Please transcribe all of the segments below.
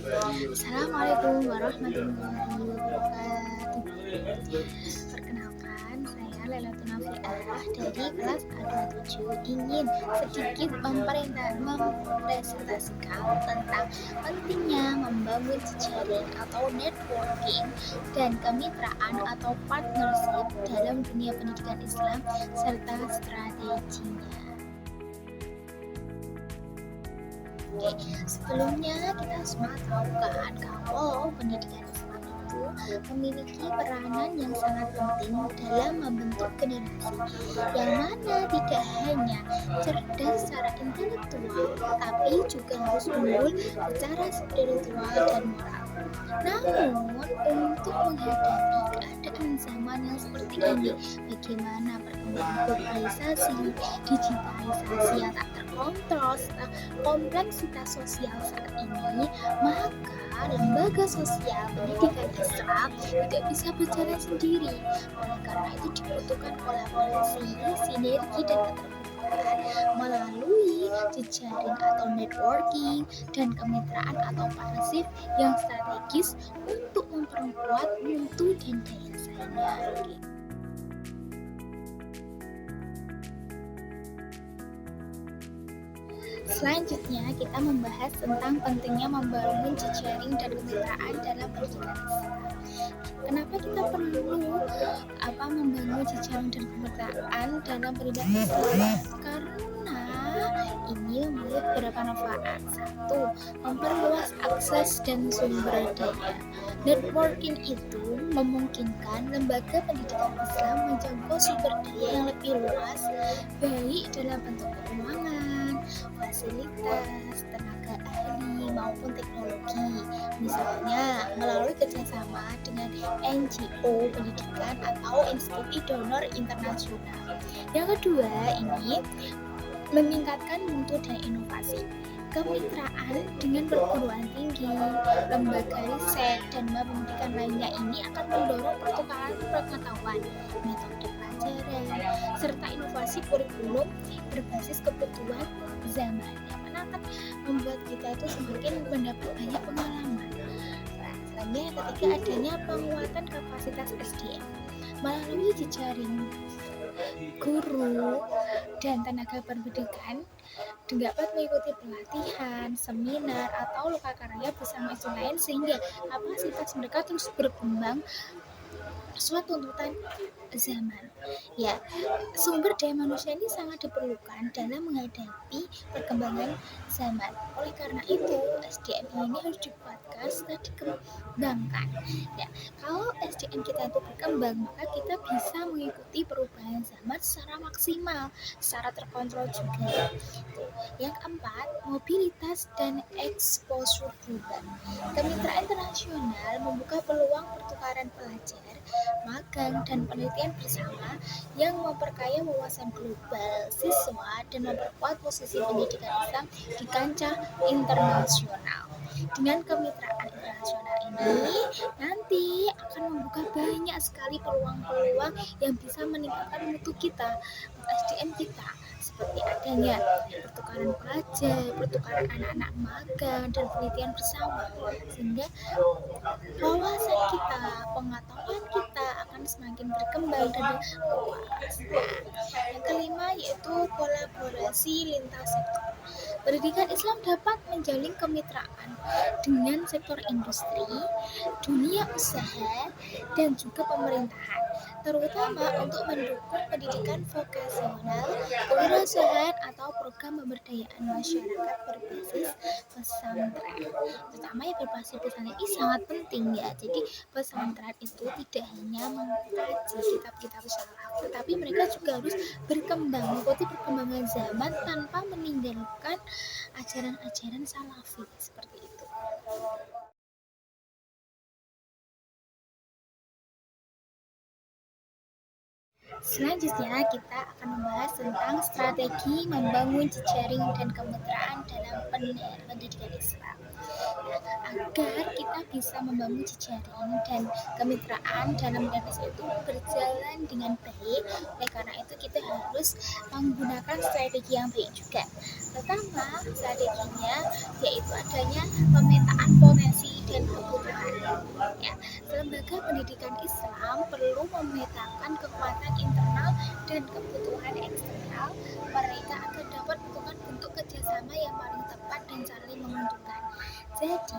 Assalamualaikum warahmatullahi wabarakatuh. Perkenalkan, saya Lailatul Nafiah dari kelas A27 ingin sedikit mempresentasikan tentang pentingnya membangun jejaring atau networking dan kemitraan atau partnership dalam dunia pendidikan Islam serta strateginya. Oke, sebelumnya kita semua tahu kan kalau pendidikan Islam itu memiliki peranan yang sangat penting dalam membentuk generasi yang mana tidak hanya cerdas secara intelektual tapi juga harus unggul secara spiritual dan moral. Namun, untuk menghadapi keadaan zaman yang seperti ini, bagaimana perkembangan globalisasi, digitalisasi yang tak terkontrol, serta kompleksitas sosial saat ini, maka lembaga sosial pendidikan Islam tidak bisa berjalan sendiri. Oleh karena itu dibutuhkan kolaborasi, sinergi, dan keterbukaan melalui jejaring atau networking dan kemitraan atau partnership yang strategis untuk memperkuat mutu dan daya saingnya. Selanjutnya, kita membahas tentang pentingnya membangun jejaring dan kemitraan dalam pendidikan Islam. Kenapa kita perlu membangun jejaring dan kemitraan dalam pendidikan Islam? Karena ini memiliki beberapa manfaat. Satu, memperluas akses dan sumber daya. Networking itu memungkinkan lembaga pendidikan Islam menjangkau sumber daya yang lebih luas, baik dalam bentuk keuangan, fasilitas, tenaga ahli, maupun teknologi. Misalnya, melalui kerjasama dengan NGO pendidikan atau institusi donor internasional. Yang kedua, ini meningkatkan mutu dan inovasi. Kemitraan dengan perguruan tinggi, lembaga riset, dan pendidikan lainnya ini akan mendorong pertukaran pengetahuan, metode pelajaran, serta inovasi kurikulum berbasis kebutuhan zaman, yang mana akan membuat kita itu semakin mendapat banyak pengalaman. Selanjutnya, yang ketiga, adanya penguatan kapasitas SDM melalui jejaring guru dan tenaga pendidikan dapat mengikuti pelatihan, seminar, atau lokakarya bersama isu lain sehingga kapasitas mereka terus berkembang sesuai tuntutan zaman. Ya, sumber daya manusia ini sangat diperlukan dalam menghadapi perkembangan zaman. Oleh karena itu, SDM ini harus dikuatkan serta dikembangkan. Ya, kalau SDM kita itu berkembang, maka kita bisa mengikuti perubahan zaman secara maksimal, secara terkontrol juga. Yang keempat, mobilitas dan exposure global. Kemitraan internasional membuka peluang pertukaran pelajar, magang, dan penelitian bersama yang memperkaya wawasan global siswa dan memperkuat posisi pendidikan Islam di kancah internasional. Dengan kemitraan internasional ini nanti akan membuka banyak sekali peluang-peluang yang bisa meningkatkan mutu kita, SDM kita, seperti adanya pertukaran pelajar, pertukaran anak-anak magang, dan penelitian bersama, sehingga wawasan kita, pengetahuan kita akan semakin berkembang dan luas. Yang kelima yaitu kolaborasi lintas sektor. Pendidikan Islam dapat menjalin kemitraan dengan sektor industri, dunia usaha, dan juga pemerintahan, terutama untuk mendukung pendidikan vokasional, kewirausahaan, atau program pemberdayaan masyarakat berbasis pesantren. Terutama yang berbasis pesantren ini sangat penting ya. Jadi pesantren itu tidak hanya mengkaji kitab-kitab syaraf, tetapi mereka juga harus berkembang, mengikuti perkembangan zaman tanpa meninggalkan ajaran-ajaran salafi seperti itu. Selanjutnya kita akan membahas tentang strategi membangun jejaring dan kemitraan dalam pendidikan Islam. Agar kita bisa membangun jejaring dan kemitraan dalam pendidikan itu berjalan dengan baik, oleh karena itu kita harus menggunakan strategi yang baik juga. Pertama, strateginya yaitu adanya pemetaan potensi lembaga pendidikan Islam perlu memetakan kekuatan internal dan kebutuhan eksternal mereka agar dapat menemukan bentuk kerjasama yang paling tepat dan saling menguntungkan. Jadi,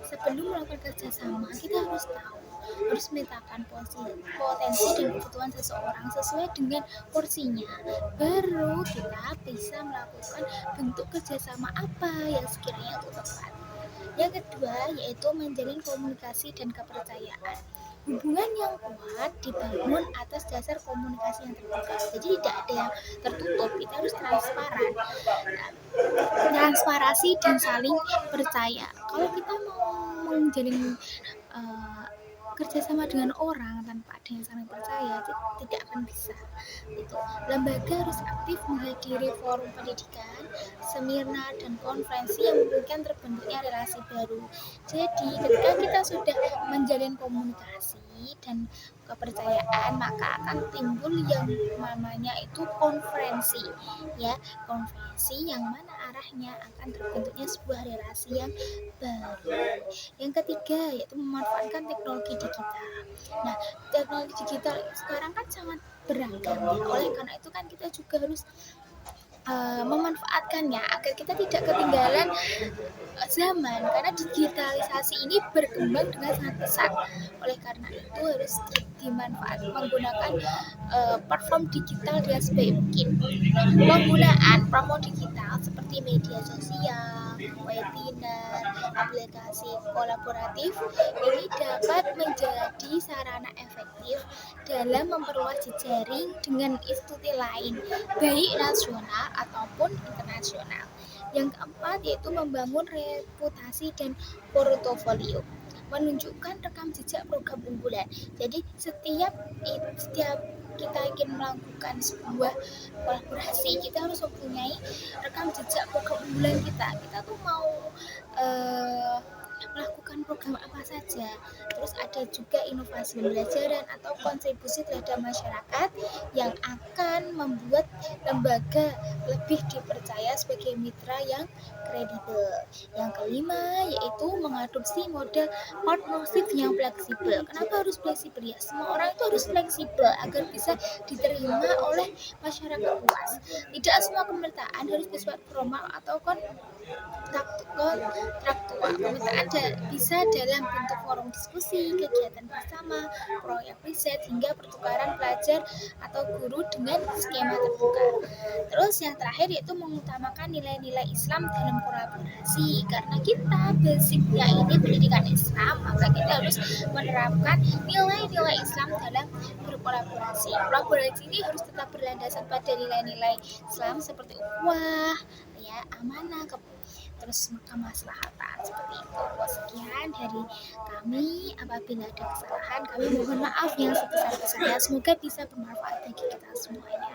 sebelum melakukan kerjasama, kita harus memetakan potensi dan kebutuhan seseorang sesuai dengan porsinya. Baru kita bisa melakukan bentuk kerjasama apa yang sekiranya itu tepat. Yang kedua yaitu menjalin komunikasi dan kepercayaan. Hubungan yang kuat dibangun atas dasar komunikasi yang terbuka. Jadi tidak ada yang tertutup, kita harus transparan. Transparasi dan saling percaya. Kalau kita mau menjalin kerjasama dengan orang tanpa ada yang saling percaya tidak akan bisa. Lembaga harus aktif menghadiri forum pendidikan, seminar dan konferensi yang memungkinkan terbentuknya relasi baru. Jadi ketika kita sudah menjalin komunikasi dan kepercayaan, maka akan timbul yang namanya itu konferensi, ya, konferensi yang mana arahnya akan terbentuknya sebuah relasi yang baru. Yang ketiga yaitu memanfaatkan teknologi digital. Nah, teknologi digital sekarang kan sangat beragam ya. Oleh karena itu kan kita juga harus memanfaatkannya agar kita tidak ketinggalan zaman, karena digitalisasi ini berkembang dengan sangat pesat. Oleh karena itu harus dimanfaatkan menggunakan platform digital dengan sebaik mungkin. Penggunaan platform digital seperti media sosial, webinar, aplikasi kolaboratif ini dapat menjadi sarana efektif dalam memperluas jejaring dengan institusi lain, baik nasional ataupun internasional. Yang keempat yaitu membangun reputasi dan portofolio, menunjukkan rekam jejak program unggulan. Jadi setiap kita ingin melakukan sebuah kolaborasi, kita harus mempunyai rekam jejak program unggulan kita. Kita tuh mau melakukan program apa saja. Terus ada juga inovasi pembelajaran atau kontribusi terhadap masyarakat yang akan membuat lembaga lebih dipercaya sebagai mitra yang kredibel. Yang kelima yaitu mengadopsi model partnership yang fleksibel. Kenapa harus fleksibel ya? Semua orang itu harus fleksibel agar bisa diterima oleh masyarakat luas. Tidak semua kemitraan harus bersifat formal atau kontraktual. Kemitraan bisa dalam bentuk forum diskusi, kegiatan bersama, proyek riset, hingga pertukaran pelajar atau guru dengan skema terbuka. Terus yang terakhir yaitu mengutamakan nilai-nilai Islam dalam kolaborasi. Karena kita basicnya ini pendidikan Islam, maka kita harus menerapkan nilai-nilai Islam dalam berkolaborasi. Kolaborasi ini harus tetap berlandaskan pada nilai-nilai Islam seperti ukhuwah, ya, amanah, terus kemaslahatan, seperti itu. Sekian dari kami. Apabila ada kesalahan, kami mohon maaf yang sebesar-besarnya. Semoga bisa bermanfaat bagi kita semuanya.